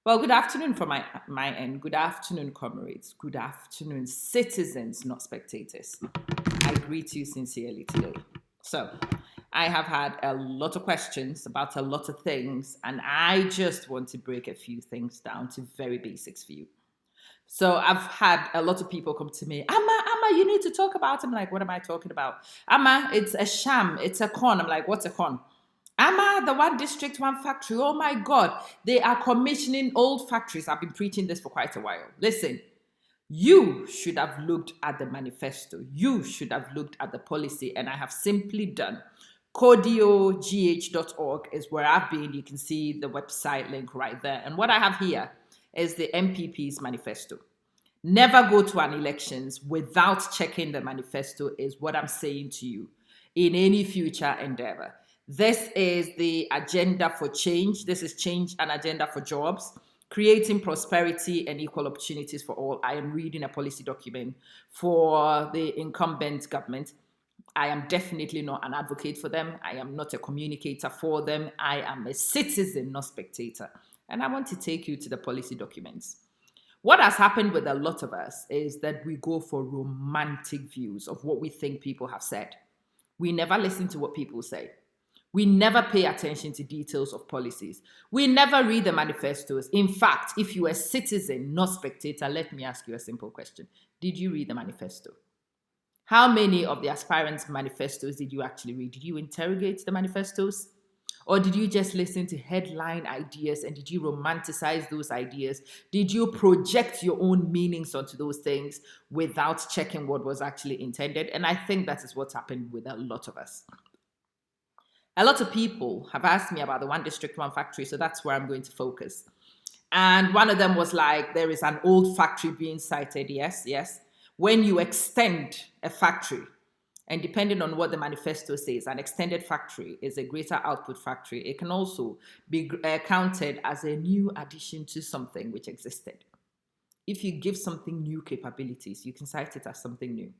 Well, good afternoon from my end. Good afternoon, comrades. Good afternoon, citizens, not spectators. I greet you sincerely today. So, I have had a lot of questions about a lot of things, and I just want to break a few things down to very basics for you. So, I've had a lot of people come to me, Amma, you need to talk about. I'm like, what am I talking about? Amma, it's a sham, it's a con. I'm like, what's a con? Amma, the one district, one factory. Oh my God, they are commissioning old factories. I've been preaching this for quite a while. Listen, you should have looked at the manifesto. You should have looked at the policy, and I have simply done. Codiogh.org is where I've been. You can see the website link right there. And what I have here is the MPP's manifesto. Never go to an elections without checking the manifesto, is what I'm saying to you in any future endeavor. This is the agenda for change. This is change and agenda for jobs, creating prosperity and equal opportunities for all. I am reading a policy document for the incumbent government. I am definitely not an advocate for them. I am not a communicator for them. I am a citizen, not spectator. And I want to take you to the policy documents. What has happened with a lot of us is that we go for romantic views of what we think people have said. We never listen to what people say. We never pay attention to details of policies. We never read the manifestos. In fact, if you're a citizen, not spectator, let me ask you a simple question. Did you read the manifesto? How many of the aspirants' manifestos did you actually read? Did you interrogate the manifestos? Or did you just listen to headline ideas and did you romanticize those ideas? Did you project your own meanings onto those things without checking what was actually intended? And I think that is what's happened with a lot of us. A lot of people have asked me about the one district, one factory, so that's where I'm going to focus. And one of them was like, there is an old factory being cited. Yes, yes. When you extend a factory, and depending on what the manifesto says, an extended factory is a greater output factory. It can also be counted as a new addition to something which existed. If you give something new capabilities, you can cite it as something new.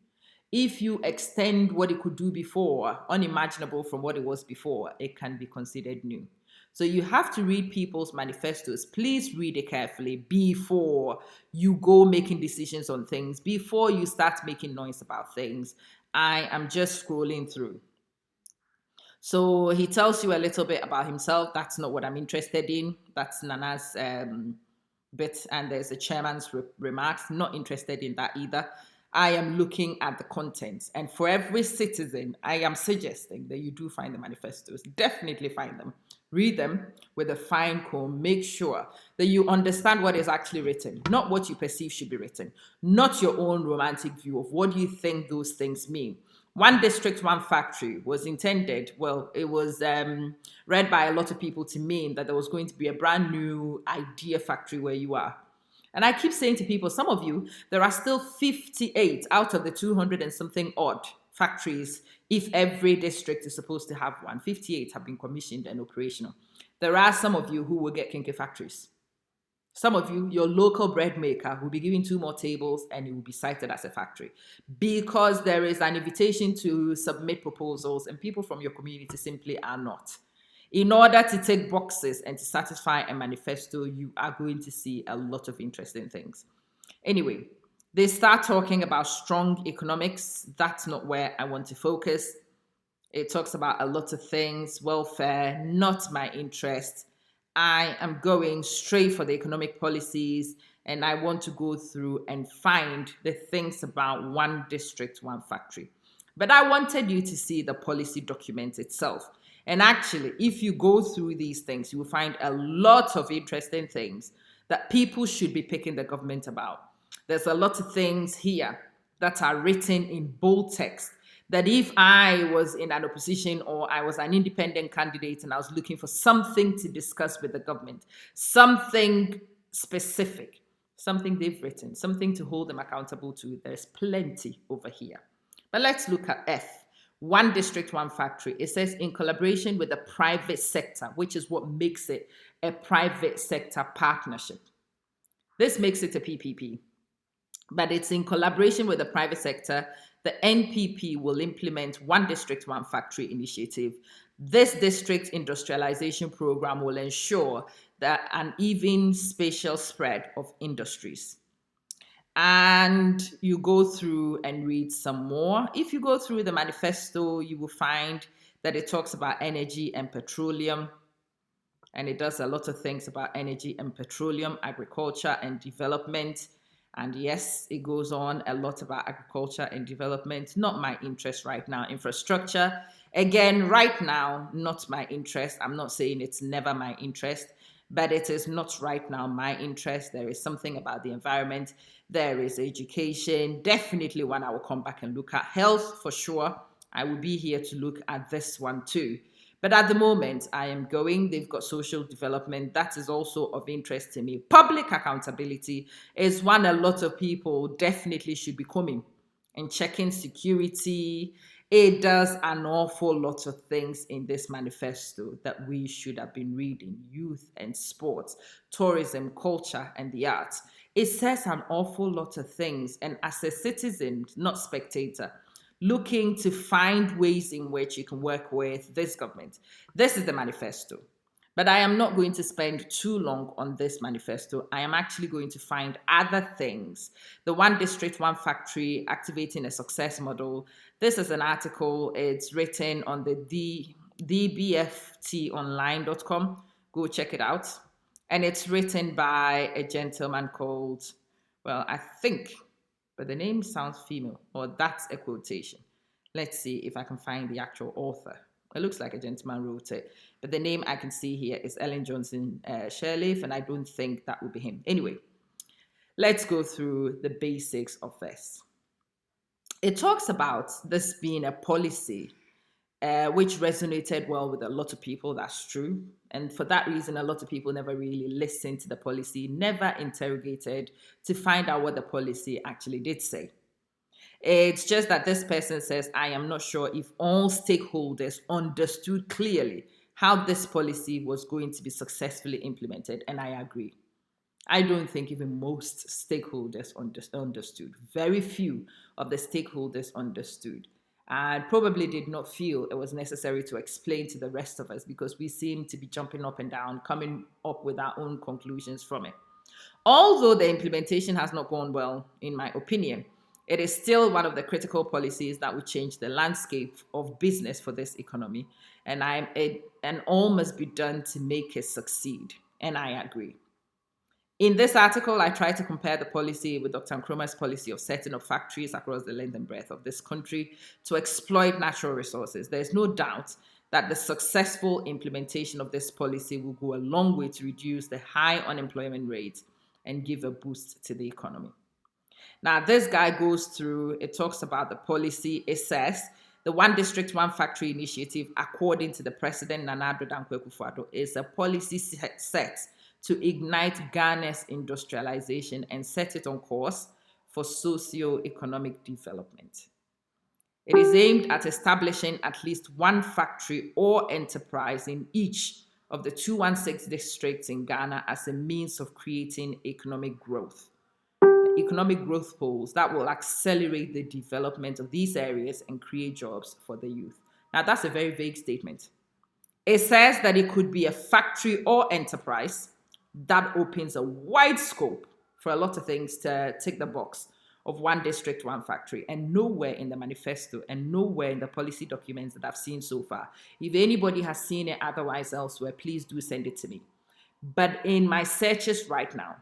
If you extend what it could do before, unimaginable from what it was before, it can be considered new. So you have to read people's manifestos. Please read it carefully before you go making decisions on things, before you start making noise about things. I am just scrolling through. So he tells you a little bit about himself. That's not what I'm interested in. That's Nana's bit. And there's a chairman's remarks. Not interested in that either. I am looking at the contents. And for every citizen, I am suggesting that you do find the manifestos. Definitely find them. Read them with a fine comb. Make sure that you understand what is actually written, not what you perceive should be written, not your own romantic view of what you think those things mean. One district, one factory was intended, well, it was read by a lot of people to mean that there was going to be a brand new idea factory where you are. And I keep saying to people, some of you, there are still 58 out of the 200 and something odd factories. If every district is supposed to have one, 58 have been commissioned and operational. There are some of you who will get kinky factories. Some of you, your local bread maker will be given 2 more tables and it will be cited as a factory because there is an invitation to submit proposals and people from your community simply are not. In order to take boxes and to satisfy a manifesto, you are going to see a lot of interesting things. Anyway, they start talking about strong economics. That's not where I want to focus. It talks about a lot of things, welfare, not my interest. I am going straight for the economic policies and I want to go through and find the things about one district, one factory. But I wanted you to see the policy document itself. And actually, if you go through these things, you will find a lot of interesting things that people should be picking the government about. There's a lot of things here that are written in bold text that if I was in an opposition or I was an independent candidate and I was looking for something to discuss with the government, something specific, something they've written, something to hold them accountable to, there's plenty over here. But let's look at F. One district, one factory. It says in collaboration with the private sector, which is what makes it a private sector partnership. This makes it a PPP, but it's in collaboration with the private sector. The NPP will implement one district, one factory initiative This district industrialization program will ensure that an even spatial spread of industries. And you go through and read some more. If you go through the manifesto, you will find that it talks about energy and petroleum, and it does a lot of things about energy and petroleum, agriculture and development. And yes, it goes on a lot about agriculture and development. Not my interest right now. Infrastructure, again, right now, not my interest. I'm not saying it's never my interest, but it is not right now my interest. There is something about the environment. There is education, definitely one I will come back and look at. Health, for sure. I will be here to look at this one too. But at the moment, I am going. They've got social development. That is also of interest to me. Public accountability is one a lot of people definitely should be coming and checking security. It does an awful lot of things in this manifesto that we should have been reading: youth and sports, tourism, culture, and the arts. It says an awful lot of things. And as a citizen, not spectator, looking to find ways in which you can work with this government. This is the manifesto. But I am not going to spend too long on this manifesto. I am actually going to find other things. The One District, One Factory, Activating a Success Model. This is an article. It's written on the dbftonline.com. Go check it out. And it's written by a gentleman called, well, I think, but the name sounds female, or that's a quotation. Let's see if I can find the actual author. It looks like a gentleman wrote it, but the name I can see here is Ellen Johnson Sirleaf, and I don't think that would be him. Anyway, let's go through the basics of this. It talks about this being a policy which resonated well with a lot of people. That's true. And for that reason, a lot of people never really listened to the policy, never interrogated to find out what the policy actually did say. It's just that this person says, I am not sure if all stakeholders understood clearly how this policy was going to be successfully implemented. And I agree. I don't think even most stakeholders understood. Very few of the stakeholders understood, and probably did not feel it was necessary to explain to the rest of us, because we seem to be jumping up and down, coming up with our own conclusions from it. Although the implementation has not gone well, in my opinion, it is still one of the critical policies that will change the landscape of business for this economy, and all must be done to make it succeed. And I agree. In this article, I try to compare the policy with Dr. Nkrumah's policy of setting up factories across the length and breadth of this country to exploit natural resources. There's no doubt that the successful implementation of this policy will go a long way to reduce the high unemployment rate and give a boost to the economy. Now, this guy goes through, it talks about the policy. It says the One District, One Factory initiative, according to the President Nana Addo Dankwa Akufo-Addo, is a policy set to ignite Ghana's industrialization and set it on course for socio-economic development. It is aimed at establishing at least one factory or enterprise in each of the 216 districts in Ghana as a means of creating economic growth poles that will accelerate the development of these areas and create jobs for the youth. Now, that's a very vague statement. It says that it could be a factory or enterprise. That opens a wide scope for a lot of things to tick the box of One District, One Factory, and nowhere in the manifesto and nowhere in the policy documents that I've seen so far. If anybody has seen it otherwise elsewhere, please do send it to me. But in my searches right now,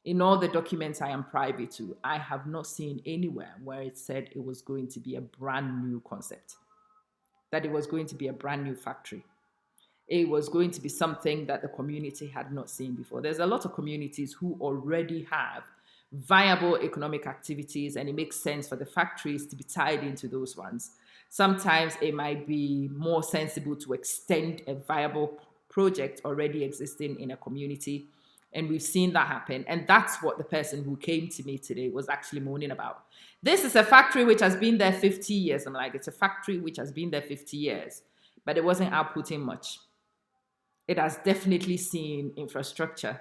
in all the documents I am privy to, I have not seen anywhere where it said it was going to be a brand new concept, that it was going to be a brand new factory. It was going to be something that the community had not seen before. There's a lot of communities who already have viable economic activities, and it makes sense for the factories to be tied into those ones. Sometimes it might be more sensible to extend a viable project already existing in a community, and we've seen that happen. And that's what the person who came to me today was actually moaning about. This is a factory which has been there 50 years. I'm like, it's a factory which has been there 50 years, but it wasn't outputting much. It has definitely seen infrastructure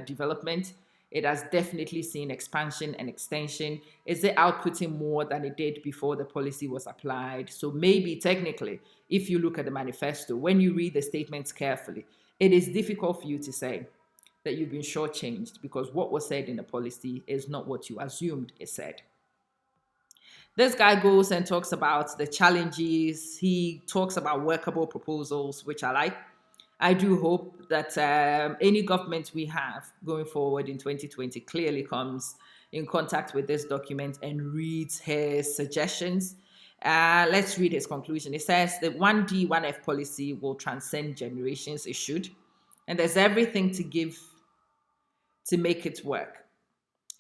development. It has definitely seen expansion and extension. Is it outputting more than it did before the policy was applied? So maybe technically, if you look at the manifesto, when you read the statements carefully, it is difficult for you to say that you've been shortchanged because what was said in the policy is not what you assumed it said. This guy goes and talks about the challenges. He talks about workable proposals, which I like. I do hope that any government we have going forward in 2020 clearly comes in contact with this document and reads his suggestions. Let's read his conclusion. It says the 1D, 1F policy will transcend generations. It should. And there's everything to give to make it work.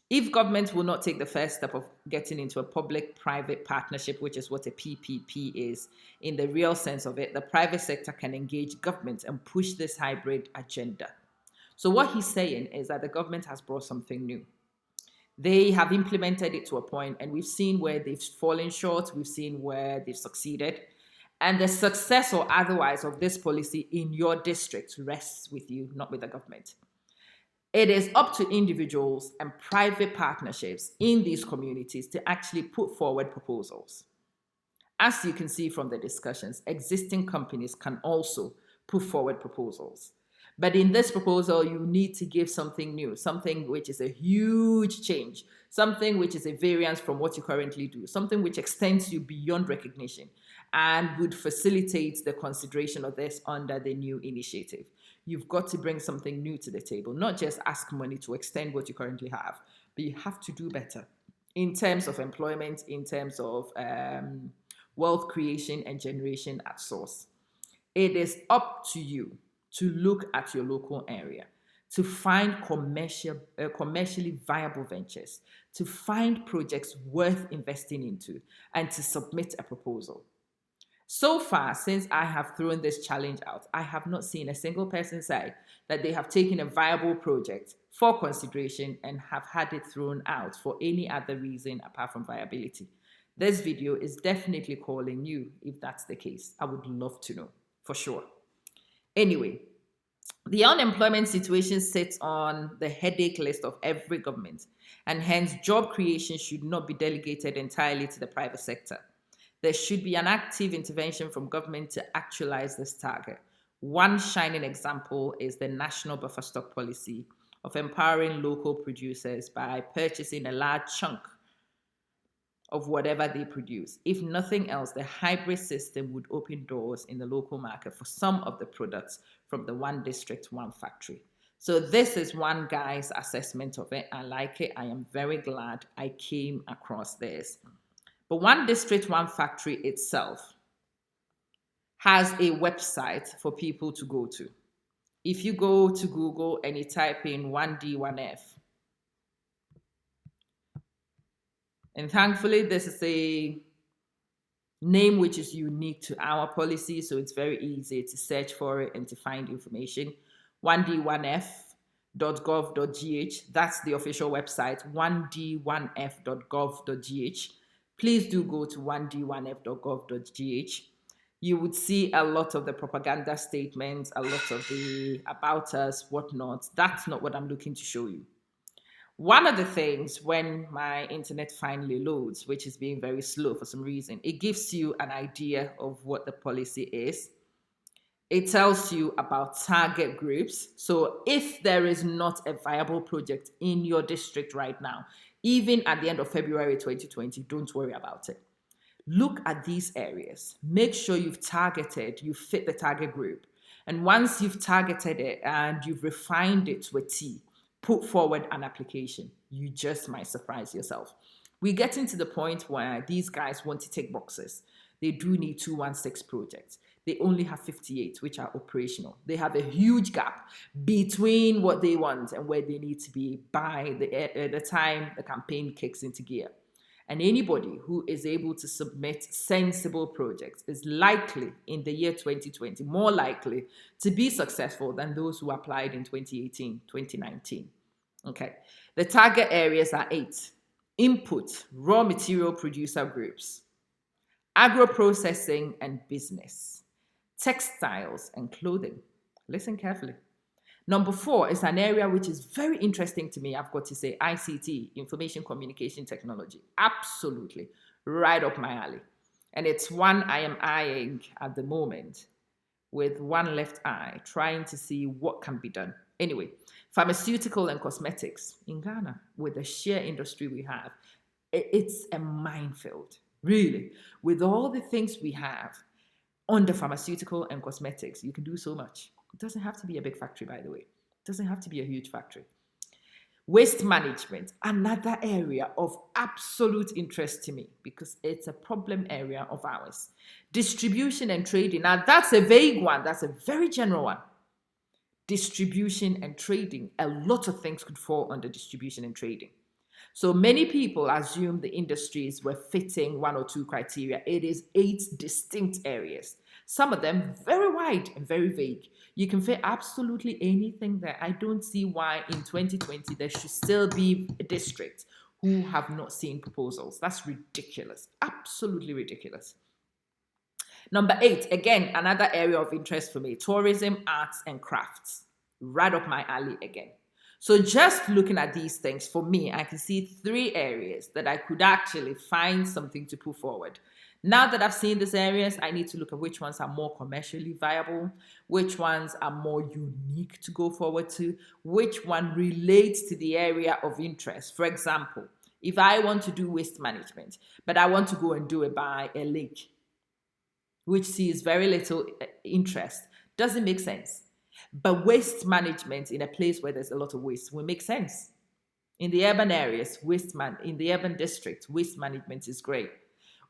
If government will not take the first step of getting into a public-private partnership, which is what a PPP is, in the real sense of it, the private sector can engage government and push this hybrid agenda. So what he's saying is that the government has brought something new. They have implemented it to a point, and we've seen where they've fallen short, we've seen where they've succeeded. And the success or otherwise of this policy in your district rests with you, not with the government. It is up to individuals and private partnerships in these communities to actually put forward proposals. As you can see from the discussions, existing companies can also put forward proposals. But in this proposal, you need to give something new, something which is a huge change, something which is a variance from what you currently do, something which extends you beyond recognition and would facilitate the consideration of this under the new initiative. You've got to bring something new to the table, not just ask money to extend what you currently have, but you have to do better in terms of employment, in terms of wealth creation and generation at source. It is up to you to look at your local area, to find commercially viable ventures, to find projects worth investing into, and to submit a proposal. So far, since I have thrown this challenge out, I have not seen a single person say that they have taken a viable project for consideration and have had it thrown out for any other reason apart from viability. This video is definitely calling you if that's the case. I would love to know, for sure. Anyway, the unemployment situation sits on the headache list of every government, and hence job creation should not be delegated entirely to the private sector. There should be an active intervention from government to actualize this target. One shining example is the national buffer stock policy of empowering local producers by purchasing a large chunk of whatever they produce. If nothing else, the hybrid system would open doors in the local market for some of the products from the one district, one factory. So this is one guy's assessment of it. I like it. I am very glad I came across this. But one district, one factory itself has a website for people to go to. If you go to Google and you type in 1D, 1F, and thankfully this is a name which is unique to our policy, so it's very easy to search for it and to find information. 1d1f.gov.gh, that's the official website, 1d1f.gov.gh. Please do go to 1d1f.gov.gh. You would see a lot of the propaganda statements, a lot of the about us, whatnot. That's not what I'm looking to show you. One of the things when my internet finally loads, which is being very slow for some reason, it gives you an idea of what the policy is. It tells you about target groups. So if there is not a viable project in your district right now, even at the end of February 2020, don't worry about it. Look at these areas. Make sure you've targeted, you fit the target group. And once you've targeted it and you've refined it to a T, put forward an application. You just might surprise yourself. We're getting to the point where these guys want to take boxes. They do need 216 projects. They only have 58, which are operational. They have a huge gap between what they want and where they need to be by the time the campaign kicks into gear. And anybody who is able to submit sensible projects is likely in the year 2020, more likely to be successful than those who applied in 2018, 2019. Okay, the target areas are 8. Input, raw material producer groups, agro-processing and business, textiles and clothing. Listen carefully. Number 4 is an area which is very interesting to me. I've got to say ICT, information communication technology. Absolutely right up my alley. And it's one I am eyeing at the moment with one left eye, trying to see what can be done. Anyway, pharmaceutical and cosmetics in Ghana, with the sheer industry we have, it's a minefield, really. With all the things we have on the pharmaceutical and cosmetics, you can do so much. It doesn't have to be a big factory, by the way. It doesn't have to be a huge factory. Waste management, another area of absolute interest to me because it's a problem area of ours. Distribution and trading. Now, that's a vague one. That's a very general one. Distribution and trading. A lot of things could fall under distribution and trading. So many people assume the industries were fitting one or two criteria. It is 8 distinct areas. Some of them very wide and very vague. You can fit absolutely anything there. I don't see why in 2020 there should still be a district who have not seen proposals. That's ridiculous. Absolutely ridiculous. Number 8, again, another area of interest for me, tourism, arts, and crafts. Right up my alley again. So just looking at these things, for me, I can see 3 areas that I could actually find something to put forward. Now that I've seen these areas, I need to look at which ones are more commercially viable, which ones are more unique to go forward to, which one relates to the area of interest. For example, if I want to do waste management, but I want to go and do it by a lake, which sees very little interest, doesn't make sense. But waste management in a place where there's a lot of waste will make sense. In the urban areas, in the urban district, waste management is great.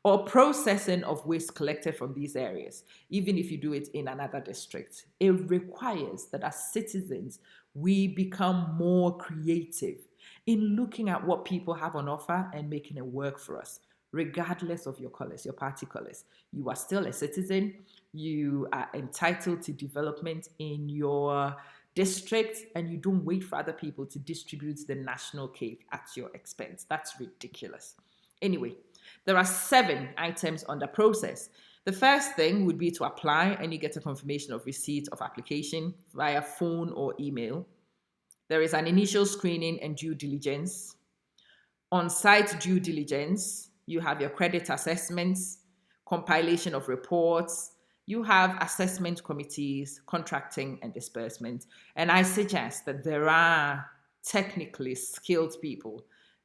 Or processing of waste collected from these areas, even if you do it in another district. It requires that as citizens, we become more creative in looking at what people have on offer and making it work for us, regardless of your colors, your party colors. You are still a citizen. You are entitled to development in your district, and you don't wait for other people to distribute the national cake at your expense. That's ridiculous. Anyway, there are 7 items on the process. The first thing would be to apply, and you get a confirmation of receipt of application via phone or email. There is an initial screening and due diligence. On-site due diligence, you have your credit assessments, compilation of reports, you have assessment committees, contracting and disbursement. And I suggest that there are technically skilled people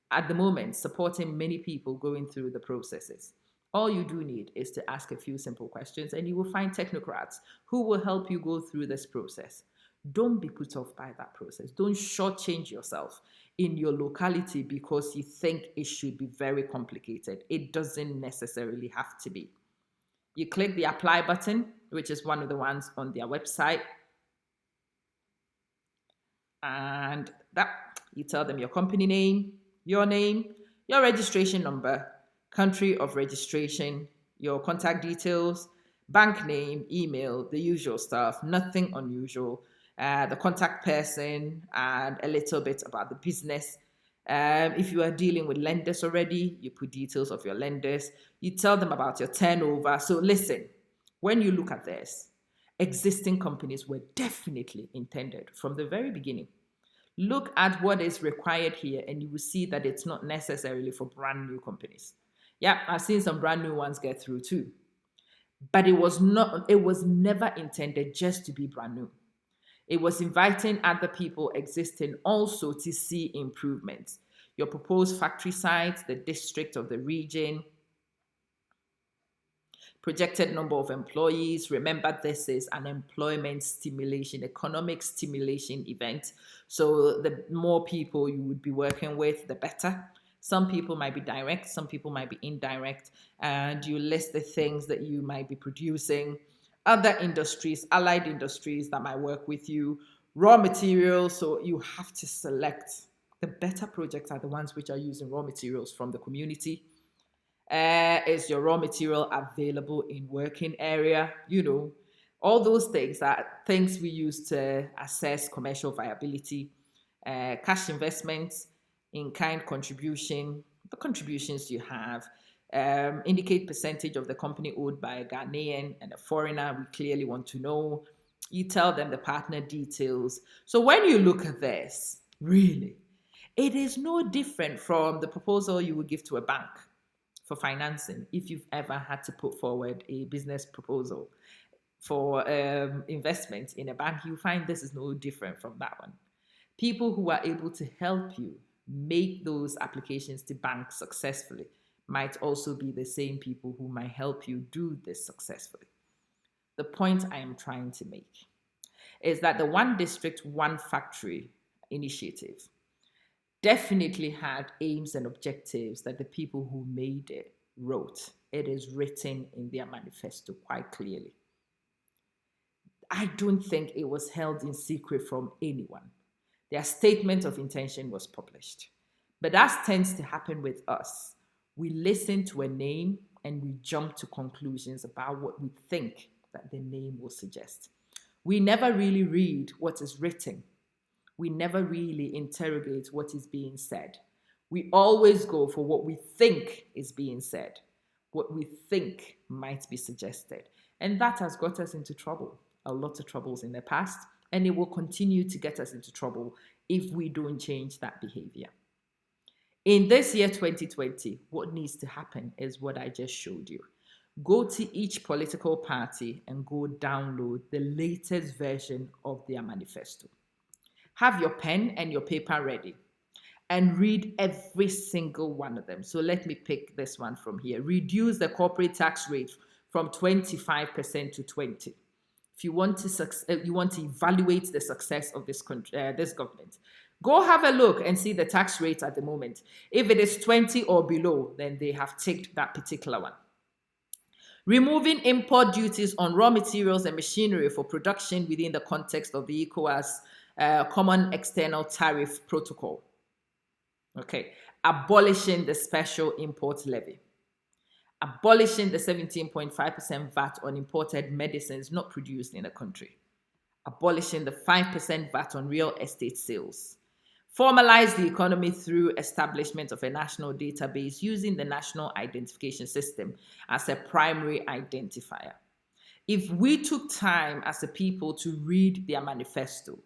at the moment supporting many people going through the processes. All you do need is to ask a few simple questions and you will find technocrats who will help you go through this process. Don't be put off by that process. Don't shortchange yourself in your locality because you think it should be very complicated. It doesn't necessarily have to be. You click the apply button, which is one of the ones on their website. And that you tell them your company name, your registration number, country of registration, your contact details, bank name, email, the usual stuff, nothing unusual. The contact person, and a little bit about the business. If you are dealing with lenders already, you put details of your lenders. You tell them about your turnover. So listen, when you look at this, existing companies were definitely intended from the very beginning. Look at what is required here and you will see that it's not necessarily for brand new companies. Yeah, I've seen some brand new ones get through too. But it was never intended just to be brand new. It was inviting other people existing also to see improvements. Your proposed factory site, the district of the region, projected number of employees. Remember, this is an employment stimulation, economic stimulation event. So the more people you would be working with, the better. Some people might be direct, some people might be indirect, and you list the things that you might be producing. Other industries, allied industries that might work with you, raw materials. So you have to select the better projects are the ones which are using raw materials from the community. Is your raw material available in working area? All those things are things we use to assess commercial viability. Cash investments, in-kind contribution, the contributions you have. Indicate percentage of the company owned by a Ghanaian and a foreigner. We clearly want to know. You tell them the partner details. So when you look at this, really, it is no different from the proposal you would give to a bank for financing if you've ever had to put forward a business proposal for investment in a bank. You find this is no different from that one. People who are able to help you make those applications to banks successfully might also be the same people who might help you do this successfully. The point I am trying to make is that the One District, One Factory initiative definitely had aims and objectives that the people who made it wrote. It is written in their manifesto quite clearly. I don't think it was held in secret from anyone. Their statement of intention was published. But as tends to happen with us, we listen to a name and we jump to conclusions about what we think that the name will suggest. We never really read what is written. We never really interrogate what is being said. We always go for what we think is being said, what we think might be suggested. And that has got us into trouble, a lot of troubles in the past, and it will continue to get us into trouble if we don't change that behavior. In this year 2020, what needs to happen is what I just showed you. Go to each political party and go download the latest version of their manifesto. Have your pen and your paper ready and read every single one of them. So let me pick this one from here. Reduce the corporate tax rate from 25% to 20%. If you want to evaluate the success of this government, go have a look and see the tax rate at the moment. If it is 20 or below, then they have ticked that particular one. Removing import duties on raw materials and machinery for production within the context of the ECOWAS Common External Tariff Protocol. Okay. Abolishing the special import levy. Abolishing the 17.5% VAT on imported medicines not produced in the country. Abolishing the 5% VAT on real estate sales. Formalize the economy through establishment of a national database using the National Identification System as a primary identifier. If we took time as a people to read their manifesto,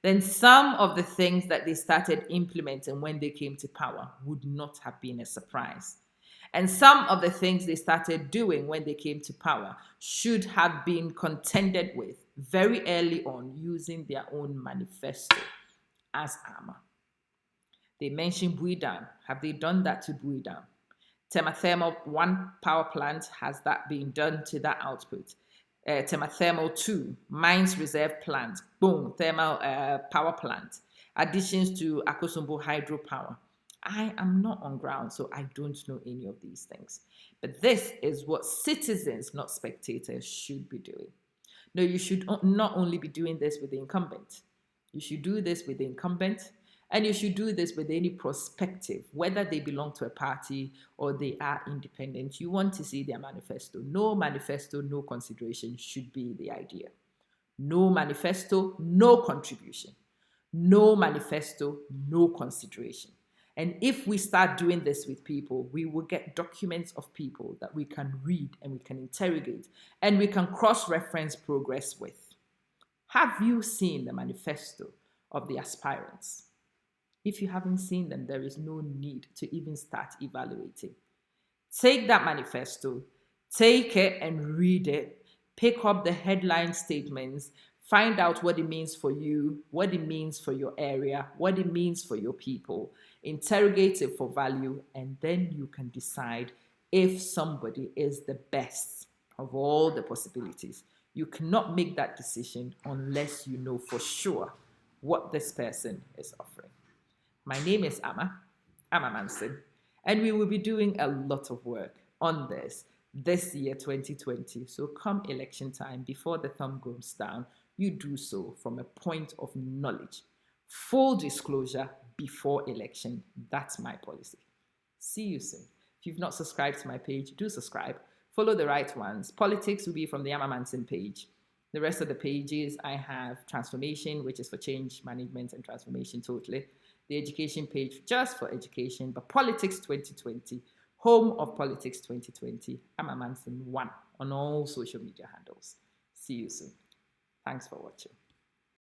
then some of the things that they started implementing when they came to power would not have been a surprise. And some of the things they started doing when they came to power should have been contended with very early on using their own manifesto as armor. They mentioned Buidan. Have they done that to Buidan? Thermal 1 power plant, has that been done to that output? Thermal 2, mines reserve plant, boom, thermal power plant. Additions to Akosombo hydropower. I am not on ground, so I don't know any of these things. But this is what citizens, not spectators, should be doing. No, you should not only be doing this with the incumbent. You should do this with the incumbent, and you should do this with any prospective, whether they belong to a party or they are independent. You want to see their manifesto. No manifesto, no consideration should be the idea. No manifesto, no contribution. No manifesto, no consideration. And if we start doing this with people, we will get documents of people that we can read and we can interrogate and we can cross-reference progress with. Have you seen the manifesto of the aspirants? If you haven't seen them, there is no need to even start evaluating. Take that manifesto, take it and read it, pick up the headline statements, find out what it means for you, what it means for your area, what it means for your people, interrogate it for value, and then you can decide if somebody is the best of all the possibilities. You cannot make that decision unless you know for sure what this person is offering. My name is Amma Manson, and we will be doing a lot of work on this year 2020. So come election time, before the thumb goes down, you do so from a point of knowledge. Full disclosure before election. That's my policy. See you soon. If you've not subscribed to my page, do subscribe. Follow the right ones. Politics will be from the Amma Manson page. The rest of the pages, I have transformation, which is for change management and transformation totally. The education page just for education, but politics 2020, home of politics 2020, Amma Manson 1 on all social media handles. See you soon. Thanks for watching.